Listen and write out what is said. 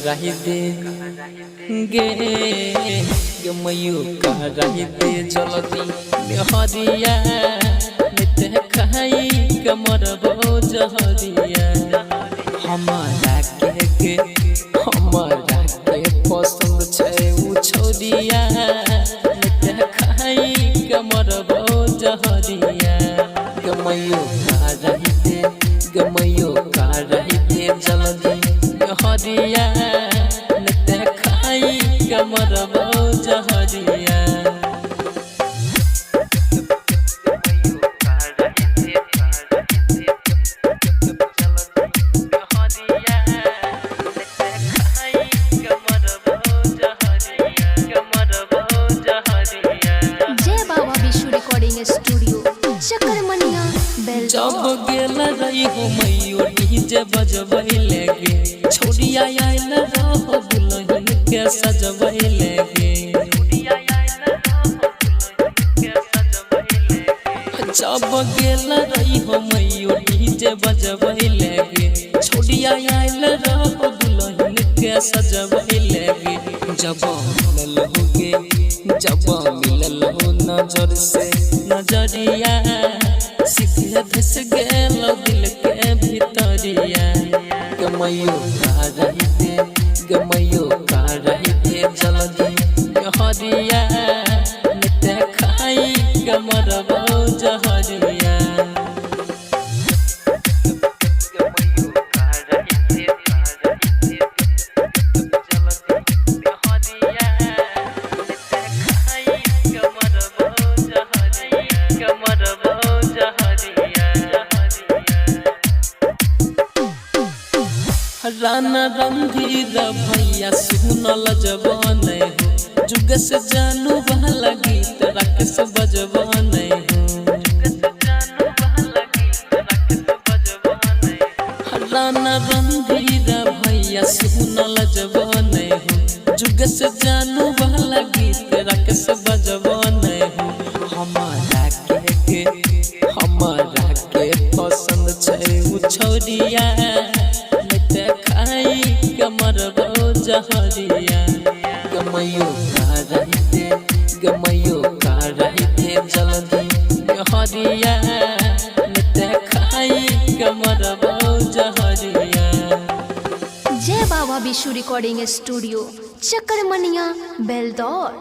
रही दे गे गमयू का रही दे जल्दी मेहरिया नित खाई कमर जहरिया हमारा के पसंद छे उ छोरिया नित खाई कमर जहरिया गमयू का रही दे जल्दी मेहरिया नित खाई कमर जहरिया जब गेल रही हो मैयो डीजे बजबै लेगे छोड़िया आइल रहो दुल्हन के सजबै लेगे जब गेल रही हो मैयो डीजे बजबै लेगे छोड़िया आइल रहो दुल्हन के सजबै लेगे जब मिलल हो नजर से नजरिया सीधे धस गेल दिल के भीतरिया गमयू का रही दे जल्दी मेहरिया नित खाई कमर जहरिया राना रणधीर भैया सुनल जवाने हो जुग से जानू वाला गीत राकेश बजवाने हो राना रणधीर भैया सुनल जवाने हो जुग से जानू वाला गीत राकेश बजवाने हो हमारा के पसंद छे उ छोरिया कमर जहरिया गमयू का रही दे जल्दी मेहरिया नित खाई कमर जहरिया। जय बाबा विशु रिकॉर्डिंग स्टूडियो चक्कर मनिया बेलदौर।